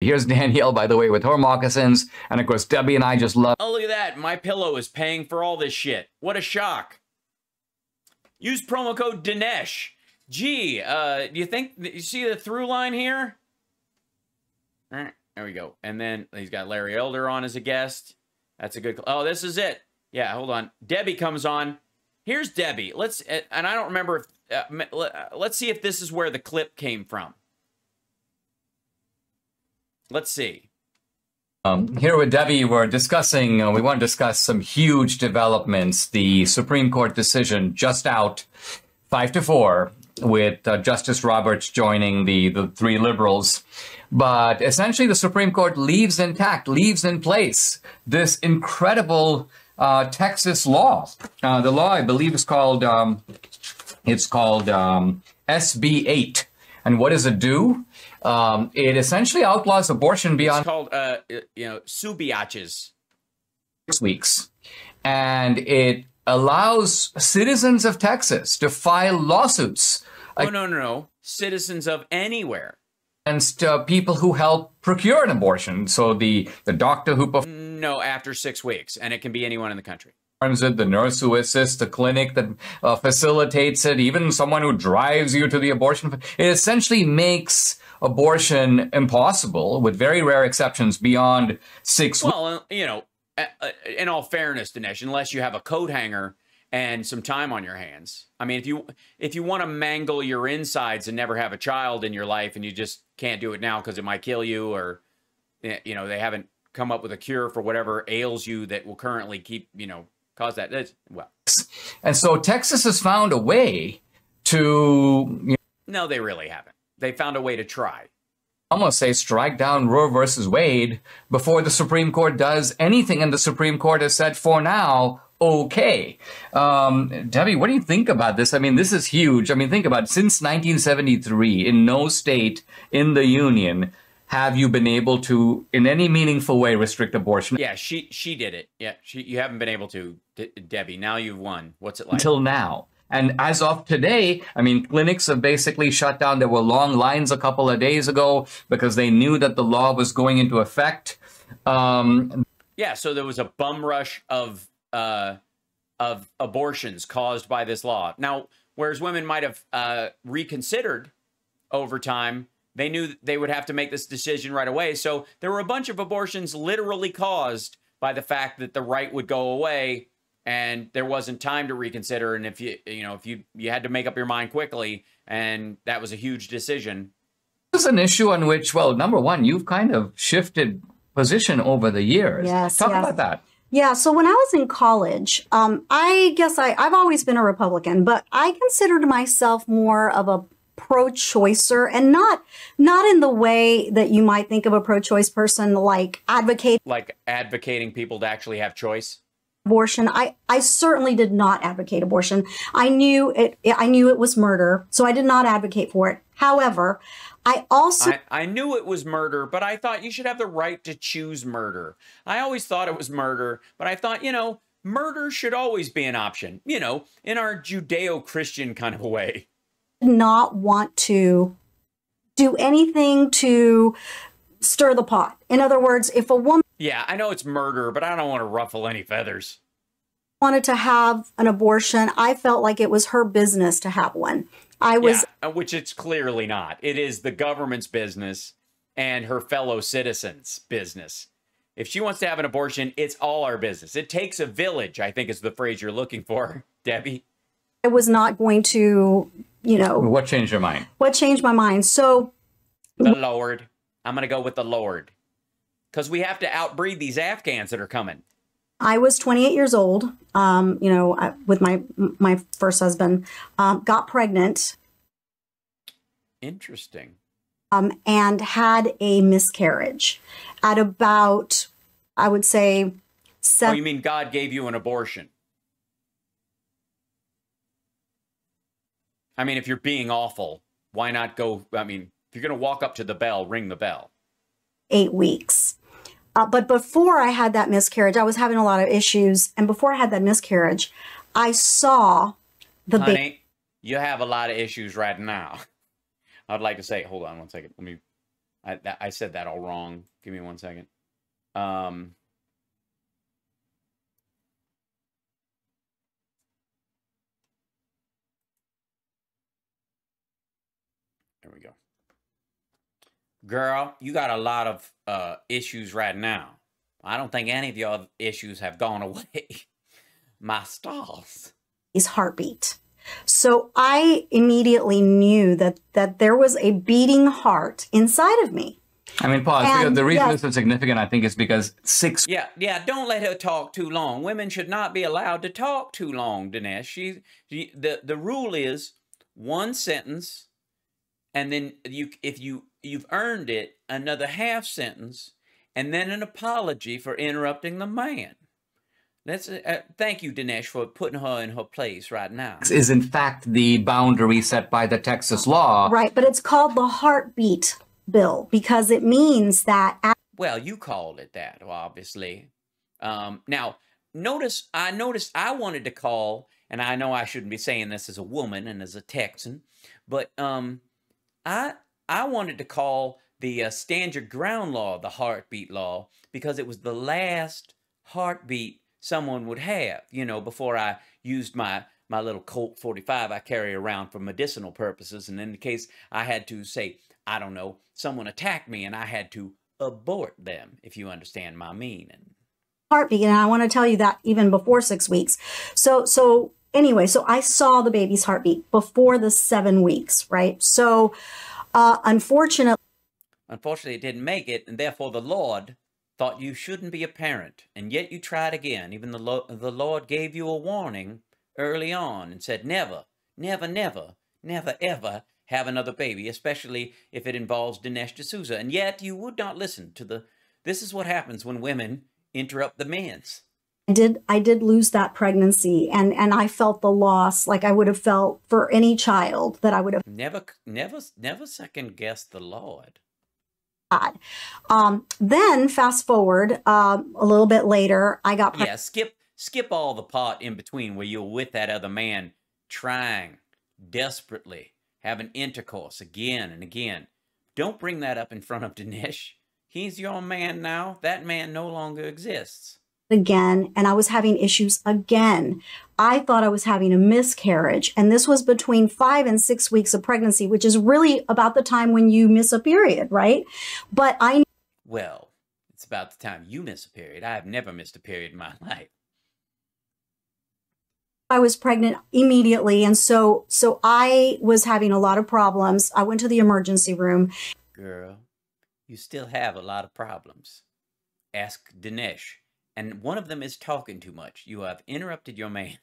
Here's Danielle, by the way, with her moccasins. And of course, Debbie and I just love. Oh, look at that. My Pillow is paying for all this shit. What a shock. Use promo code Dinesh. Gee, do you think, you see the through line here? All right, there we go. And then he's got Larry Elder on as a guest. That's a good, oh, this is it. Yeah, hold on. Debbie comes on. Here's Debbie. Let's, and I don't remember if, let's see if this is where the clip came from. Let's see. Here with Debbie, we're discussing, we want to discuss some huge developments. The Supreme Court decision just out 5-4 with Justice Roberts joining the three liberals. But essentially, the Supreme Court leaves intact, leaves in place this incredible Texas law. The law, I believe, is called, SB 8. And what does it do? It essentially outlaws abortion beyond... It's called, subiaches. 6 weeks. And it allows citizens of Texas to file lawsuits. Oh, no. Citizens of anywhere. Against people who help procure an abortion. So the doctor who... No, after 6 weeks. And it can be anyone in the country. It, the nurse who assists, the clinic that facilitates it, even someone who drives you to the abortion. It essentially makes abortion impossible, with very rare exceptions, beyond 6 weeks. Well, in all fairness, Dinesh, unless you have a coat hanger and some time on your hands. I mean, if you want to mangle your insides and never have a child in your life, and you just can't do it now because it might kill you, or they haven't come up with a cure for whatever ails you that will currently keep cause that. Well, and so Texas has found a way to... No, they really haven't. They found a way to try. Almost say strike down Roe versus Wade before the Supreme Court does anything, and the Supreme Court has said for now, okay. Debbie, what do you think about this? I mean, this is huge. I mean, think about it. Since 1973, in no state in the Union have you been able to, in any meaningful way, restrict abortion. Yeah, she did it. Yeah, you haven't been able to, Debbie. Now you've won. What's it like? Until now. And as of today, I mean, clinics have basically shut down. There were long lines a couple of days ago because they knew that the law was going into effect. Yeah, so there was a bum rush of abortions caused by this law. Now, whereas women might have reconsidered over time, they knew they would have to make this decision right away. So there were a bunch of abortions literally caused by the fact that the right would go away and there wasn't time to reconsider. And if you had to make up your mind quickly, and that was a huge decision. This is an issue on which, well, number one, you've kind of shifted position over the years. Yes, Talk about that. Yeah, so when I was in college, I guess I've always been a Republican, but I considered myself more of a pro-choicer, and not in the way that you might think of a pro-choice person, like advocating people to actually have choice. Abortion. I certainly did not advocate abortion. I knew it was murder, so I did not advocate for it. However, I knew it was murder, but I thought you should have the right to choose murder. I always thought it was murder, but I thought, murder should always be an option, in our Judeo-Christian kind of a way. Not want to do anything to stir the pot. In other words, if a woman... Yeah, I know it's murder, but I don't want to ruffle any feathers. ...wanted to have an abortion, I felt like it was her business to have one. Which it's clearly not. It is the government's business and her fellow citizens' business. If she wants to have an abortion, it's all our business. It takes a village, I think is the phrase you're looking for, Debbie. I was not going to, What changed your mind? What changed my mind? So... The Lord. I'm going to go with the Lord. Because we have to outbreed these Afghans that are coming. I was 28 years old, with my first husband, got pregnant. Interesting. And had a miscarriage at about, I would say, 7. Oh, you mean God gave you an abortion? I mean, if you're being awful, why not go? I mean, if you're going to walk up to the bell, ring the bell. 8 weeks. But before I had that miscarriage, I was having a lot of issues. And before I had that miscarriage, I saw the baby. Honey, you have a lot of issues right now. I'd like to say, hold on one second. I said that all wrong. Give me 1 second. There we go. Girl, you got a lot of issues right now. I don't think any of your issues have gone away. My stars. His heartbeat. So I immediately knew that there was a beating heart inside of me. I mean, pause. And, The reason yes. this is significant, I think, is because Yeah, don't let her talk too long. Women should not be allowed to talk too long, Dinesh. The rule is 1 sentence, and then if you've earned it, another half sentence, and then an apology for interrupting the man. That's thank you, Dinesh, for putting her in her place right now. is in fact the boundary set by the Texas law. Right, but it's called the heartbeat bill because it means that. Well, you called it that, obviously. Now, I wanted to call, and I know I shouldn't be saying this as a woman and as a Texan, but I wanted to call the stand your ground law the heartbeat law because it was the last heartbeat someone would have, you know, before I used my little Colt 45 I carry around for medicinal purposes. And in the case I had to say, I don't know, someone attacked me and I had to abort them, if you understand my meaning. Heartbeat, and I want to tell you that even before 6 weeks. So anyway, so I saw the baby's heartbeat before the 7 weeks, right? So unfortunately, it didn't make it, and therefore the Lord thought you shouldn't be a parent, and yet you tried again. Even the Lord gave you a warning early on and said, never, never, never, never, ever have another baby, especially if it involves Dinesh D'Souza. And yet you would not listen to this is what happens when women interrupt the men's. I did lose that pregnancy, and I felt the loss like I would have felt for any child that I would have. Never second guess the Lord. Then fast forward a little bit later, I got pregnant. Yeah, skip all the part in between where you're with that other man, trying desperately, having intercourse again and again. Don't bring that up in front of Dinesh. He's your man now. That man no longer exists. Again, and I was having issues again. I thought I was having a miscarriage, and this was between 5 and 6 weeks of pregnancy, which is really about the time when you miss a period, right? But well, it's about the time you miss a period. I have never missed a period in my life. I was pregnant immediately, and so I was having a lot of problems. I went to the emergency room. Girl, you still have a lot of problems. Ask Dinesh. And one of them is talking too much. You have interrupted your man.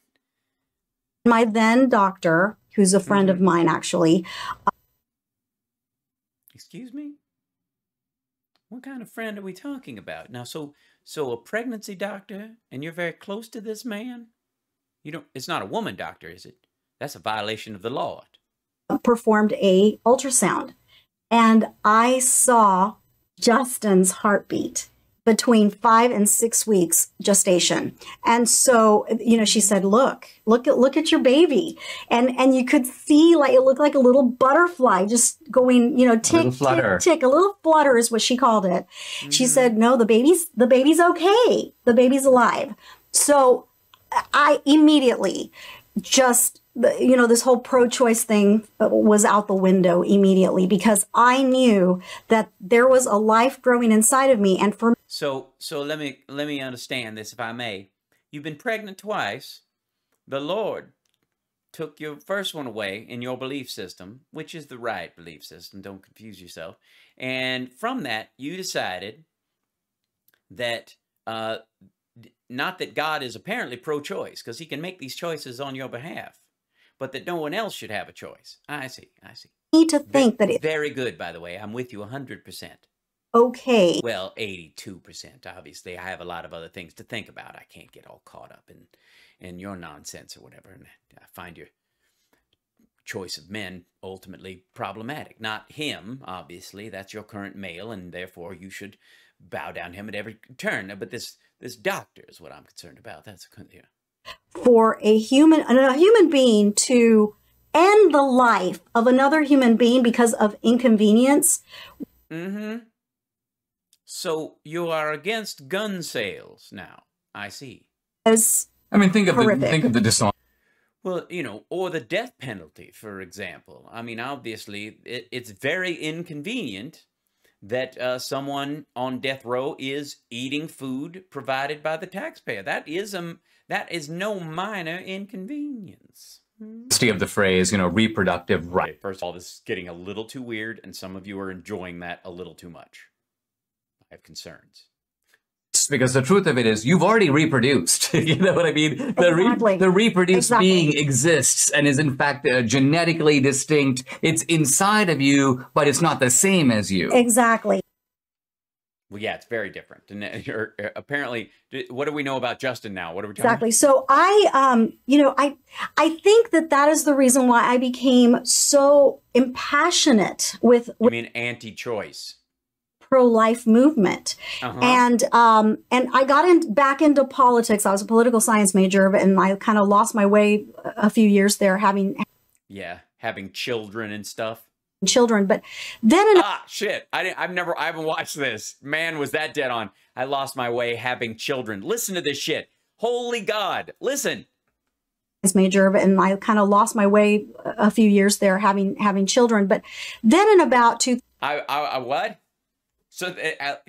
My then doctor, who's a friend of mine, actually. Excuse me? What kind of friend are we talking about? Now, so a pregnancy doctor, and you're very close to this man? It's not a woman doctor, is it? That's a violation of the law. Performed a ultrasound, and I saw Justin's heartbeat between 5 and 6 weeks gestation. And so, she said, look at your baby. And you could see, like, it looked like a little butterfly just going, tick, tick, tick. A little flutter is what she called it. Mm-hmm. She said, no, the baby's okay. The baby's alive. So I immediately just, this whole pro-choice thing was out the window immediately because I knew that there was a life growing inside of me. And for So let me understand this, if I may. You've been pregnant twice. The Lord took your first one away in your belief system, which is the right belief system. Don't confuse yourself. And from that, you decided that, not that God is apparently pro-choice, because he can make these choices on your behalf, but that no one else should have a choice. I see. Need to think that very good, by the way. I'm with you 100%. Okay. Well, 82%, obviously. I have a lot of other things to think about. I can't get all caught up in your nonsense or whatever. And I find your choice of men ultimately problematic. Not him, obviously. That's your current male, and therefore you should bow down to him at every turn. But this doctor is what I'm concerned about. That's for a human being to end the life of another human being because of inconvenience Mm-hmm. So you are against gun sales now. I see. As I mean, think of horrific. the dishonor. Well, you know, or the death penalty, for example. I mean, obviously, it's very inconvenient that someone on death row is eating food provided by the taxpayer. That is no minor inconvenience. Of the phrase, you know, reproductive right. Okay, first of all, this is getting a little too weird, and some of you are enjoying that a little too much. I have concerns. Because the truth of it is, you've already reproduced. You know what I mean? Exactly. The reproduced Exactly. being exists and is in fact genetically distinct. It's inside of you, but it's not the same as you. Exactly. Well, yeah, it's very different. And apparently, what do we know about Justin now? What are we talking Exactly. So I think that is the reason why I became so impassionate with You mean anti-choice? pro-life movement. Uh-huh. And I got back into politics. I was a political science major, and I kind of lost my way a few years there, having children and stuff. Children. But then shit. I haven't watched this. Man, was that dead on. I lost my way having children. Listen to this shit. Holy God. Listen. Major, and I kind of lost my way a few years there, having children. But then in about two. I what? So, a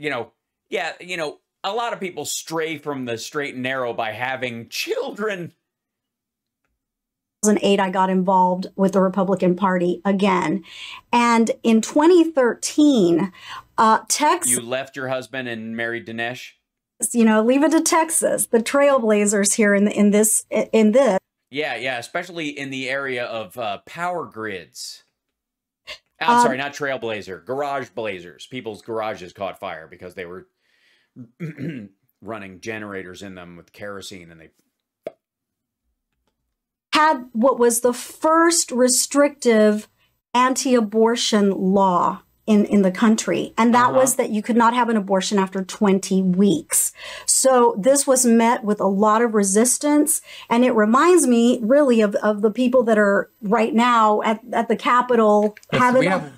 lot of people stray from the straight and narrow by having children. 2008, I got involved with the Republican Party again. And in 2013, Texas. You left your husband and married Dinesh? Leave it to Texas, the trailblazers here in this. Yeah, especially in the area of power grids. I'm sorry, not trailblazer, garage blazers. People's garages caught fire because they were running generators in them with kerosene, and they had what was the first restrictive anti-abortion law in the country. And that was that you could not have an abortion after 20 weeks. So this was met with a lot of resistance. And it reminds me really of the people that are right now at the Capitol.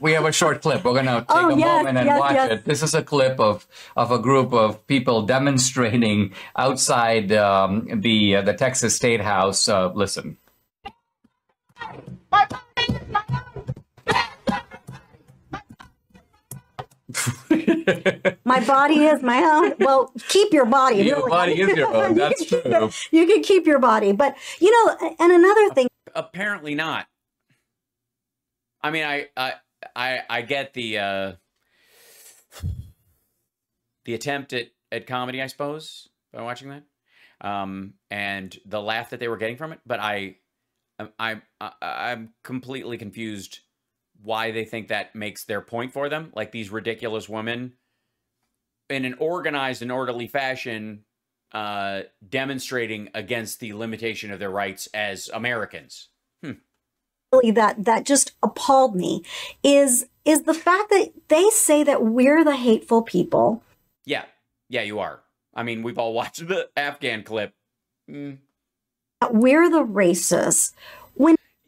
We have a short clip. We're going to take a moment and watch it. This is a clip of a group of people demonstrating outside the Texas State House. Listen. My body is my own. Well, keep your body. Your body is your own. That's true. You can keep your body. But, and another thing. Apparently not. I mean, I get the attempt at comedy, I suppose, by watching that. And the laugh that they were getting from it. But I'm completely confused why they think that makes their point for them. Like these ridiculous women in an organized and orderly fashion demonstrating against the limitation of their rights as Americans. Really that just appalled me is the fact that they say that we're the hateful people. Yeah, you are. I mean, we've all watched the Afghan clip. We're the racists.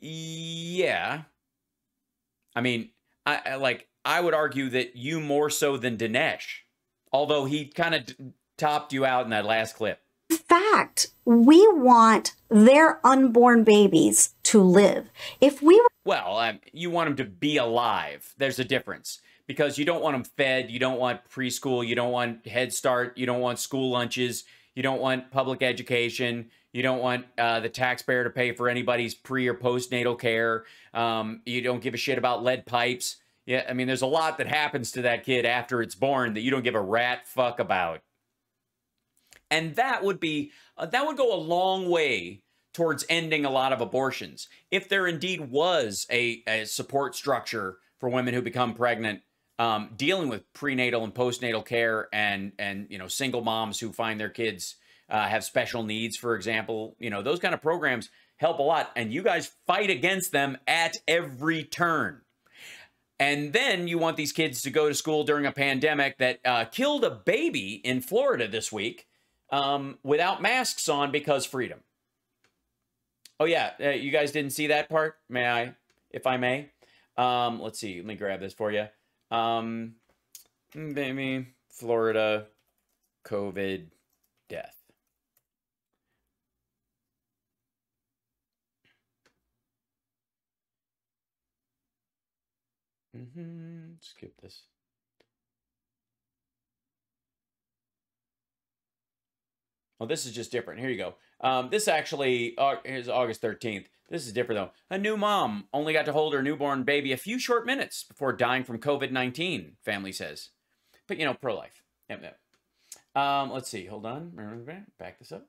Yeah. I mean, I would argue that you more so than Dinesh, although he kind of topped you out in that last clip. In fact, we want their unborn babies to live. You want them to be alive. There's a difference because you don't want them fed. You don't want preschool. You don't want Head Start. You don't want school lunches. You don't want public education. You don't want the taxpayer to pay for anybody's pre or postnatal care. You don't give a shit about lead pipes. Yeah, I mean, there's a lot that happens to that kid after it's born that you don't give a rat fuck about. And that would go a long way towards ending a lot of abortions. If there indeed was a support structure for women who become pregnant, dealing with prenatal and postnatal care and single moms who find their kids have special needs, for example, those kind of programs help a lot. And you guys fight against them at every turn. And then you want these kids to go to school during a pandemic that killed a baby in Florida this week without masks on because freedom. Oh, yeah. You guys didn't see that part? May I, if I may? Let's see. Let me grab this for you. Baby, Florida, COVID, death. Skip this. Well, this is just different. Here you go. This actually is August 13th. This is different, though. A new mom only got to hold her newborn baby a few short minutes before dying from COVID-19, family says. But, you know, pro-life. Yep. Let's see. Hold on. Back this up.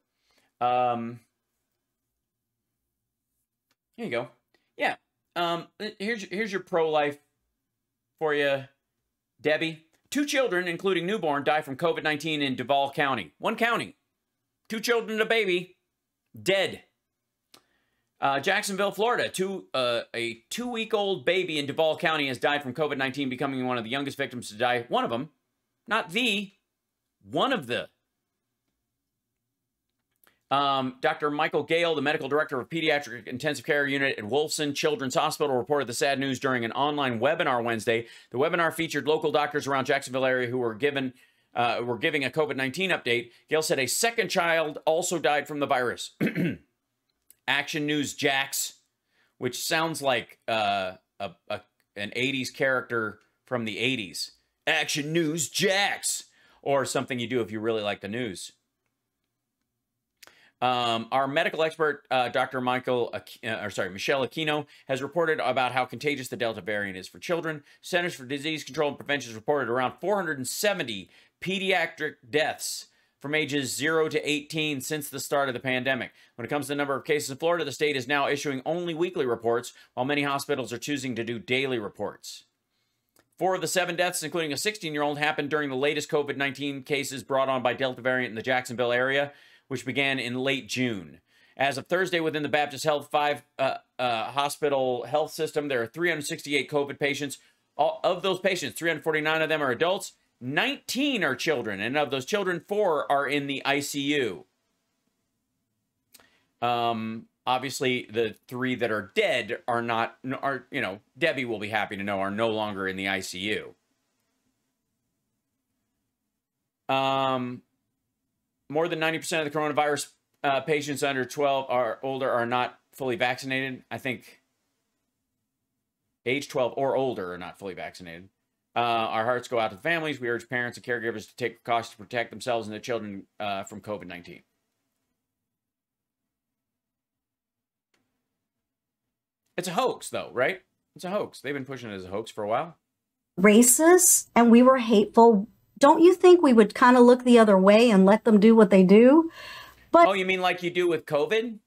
Here you go. Yeah. Here's your pro-life for you, Debbie. 2 children, including newborn, die from COVID-19 in Duval County. One county. 2 children and a baby dead. Jacksonville, Florida. A 2-week-old baby in Duval County has died from COVID-19, becoming one of the youngest victims to die. One of them. Not the. One of the. Dr. Michael Gale, the medical director of Pediatric Intensive Care Unit at Wolfson Children's Hospital, reported the sad news during an online webinar Wednesday. The webinar featured local doctors around Jacksonville area who were giving a COVID-19 update. Gale said a second child also died from the virus. Action News Jax, which sounds like an 80s character from the 80s. Action News Jax, or something you do if you really like the news. Our medical expert, Dr. Michelle Aquino, has reported about how contagious the Delta variant is for children. Centers for Disease Control and Prevention has reported around 470 pediatric deaths from ages 0 to 18 since the start of the pandemic. When it comes to the number of cases in Florida, the state is now issuing only weekly reports, while many hospitals are choosing to do daily reports. 4 of the 7 deaths, including a 16-year-old, happened during the latest COVID-19 cases brought on by Delta variant in the Jacksonville area, which began in late June. As of Thursday, within the Baptist Health 5 hospital health system, there are 368 COVID patients. Of those patients, 349 of them are adults, 19 are children, and of those children, 4 are in the ICU. Obviously, the 3 that are dead are not, Debbie will be happy to know, are no longer in the ICU. More than 90% of the coronavirus patients under 12 or older are not fully vaccinated. I think age 12 or older are not fully vaccinated. Our hearts go out to the families. We urge parents and caregivers to take precautions to protect themselves and their children from COVID-19. It's a hoax, though, right? It's a hoax. They've been pushing it as a hoax for a while. Racist and we were hateful. Don't you think we would kind of look the other way and let them do what they do? But oh, you mean like you do with COVID?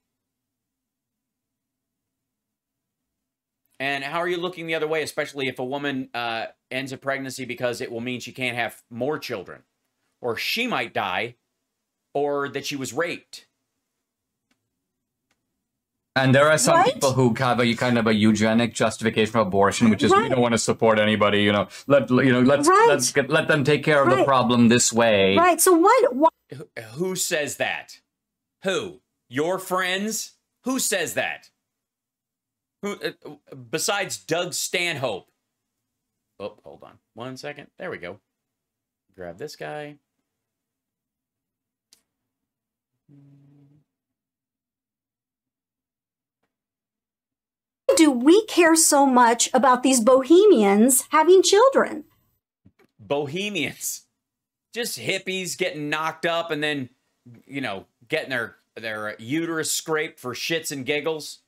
And how are you looking the other way, especially if a woman ends a pregnancy because it will mean she can't have more children, or she might die, or that she was raped? And there are some people who have a kind of a eugenic justification for abortion, which is we don't want to support anybody. Let them take care of the problem this way. Right. So what? Who says that? Who? Your friends? Who says that? Who? Besides Doug Stanhope. Oh, hold on 1 second. There we go. Grab this guy. Do we care so much about these bohemians having children? Bohemians, just hippies getting knocked up and then, getting their uterus scraped for shits and giggles.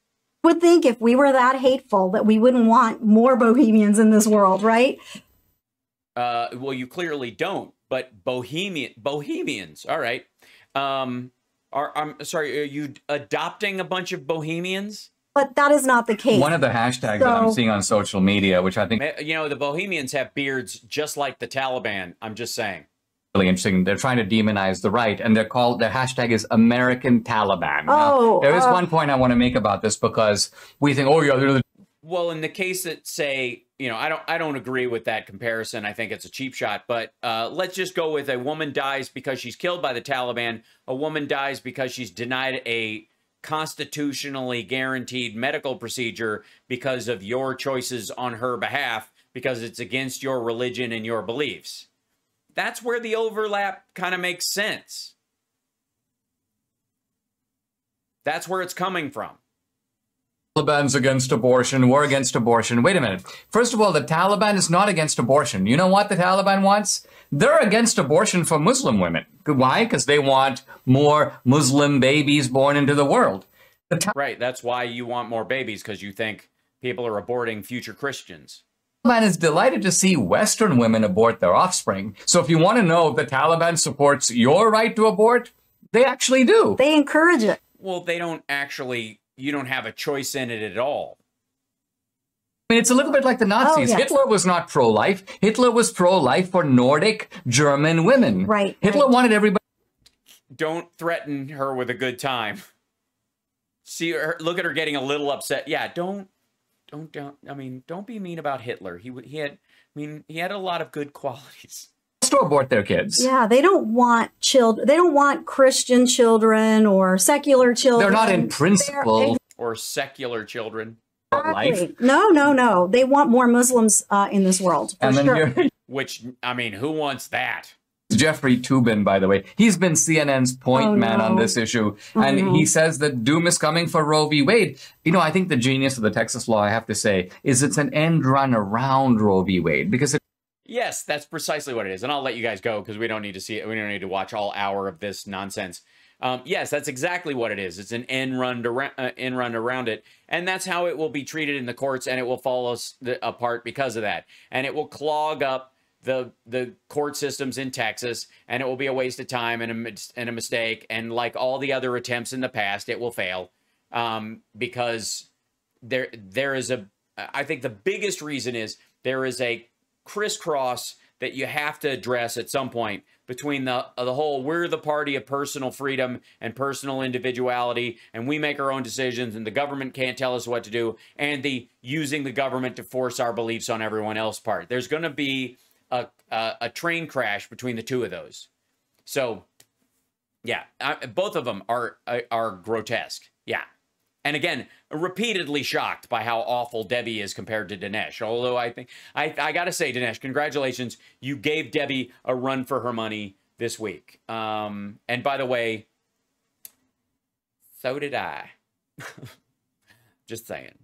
Would think if we were that hateful that we wouldn't want more bohemians in this world, right? Well, you clearly don't. But bohemians, all right. I'm sorry. Are you adopting a bunch of bohemians? But that is not the case. One of the hashtags that I'm seeing on social media, which I think... the Bohemians have beards just like the Taliban. I'm just saying. Really interesting. They're trying to demonize the right, and their hashtag is American Taliban. Oh, now, there is one point I want to make about this, because we think, well, in the case that say, I don't agree with that comparison. I think it's a cheap shot. But let's just go with a woman dies because she's killed by the Taliban. A woman dies because she's denied a constitutionally guaranteed medical procedure because of your choices on her behalf, because it's against your religion and your beliefs. That's where the overlap kind of makes sense. That's where it's coming from. Taliban's against abortion. We're against abortion. Wait a minute. First of all, the Taliban is not against abortion. You know what the Taliban wants? They're against abortion for Muslim women. Why? Because they want more Muslim babies born into the world. Right. That's why you want more babies, because you think people are aborting future Christians. The Taliban is delighted to see Western women abort their offspring. So if you want to know if the Taliban supports your right to abort, they actually do. They encourage it. Well, they don't actually, you don't have a choice in it at all. I mean, it's a little bit like the Nazis. Oh, yes. Hitler was not pro-life. Hitler was pro-life for Nordic German women. Right. Hitler wanted everybody. Don't threaten her with a good time. See her, look at her getting a little upset. Yeah, don't. I mean, don't be mean about Hitler. He had a lot of good qualities. To abort their kids. Yeah, they don't want children. They don't want Christian children or secular children. They're not in principle. Or secular children. Life. No. They want more Muslims in this world. For And then sure. here, Which, I mean, who wants that? Jeffrey Toobin, by the way, he's been CNN's point man on this issue. And he says that doom is coming for Roe v. Wade. You know, I think the genius of the Texas law, I have to say, is it's an end run around Roe v. Wade, because it Yes, that's precisely what it is. And I'll let you guys go because we don't need to see it. We don't need to watch all hour of this nonsense. Yes, that's exactly what it is. It's an end run around it. And that's how it will be treated in the courts, and it will fall apart because of that. And it will clog up the court systems in Texas, and it will be a waste of time and a mistake. And like all the other attempts in the past, it will fail because there is I think the biggest reason is there is a crisscross that you have to address at some point between the whole we're the party of personal freedom and personal individuality, and we make our own decisions, and the government can't tell us what to do, and the using the government to force our beliefs on everyone else part. There's going to be a train crash between the two of those. So, yeah, both of them are grotesque. Yeah. And again, repeatedly shocked by how awful Debbie is compared to Dinesh. Although I think, I got to say, Dinesh, congratulations. You gave Debbie a run for her money this week. And by the way, so did I. Just saying.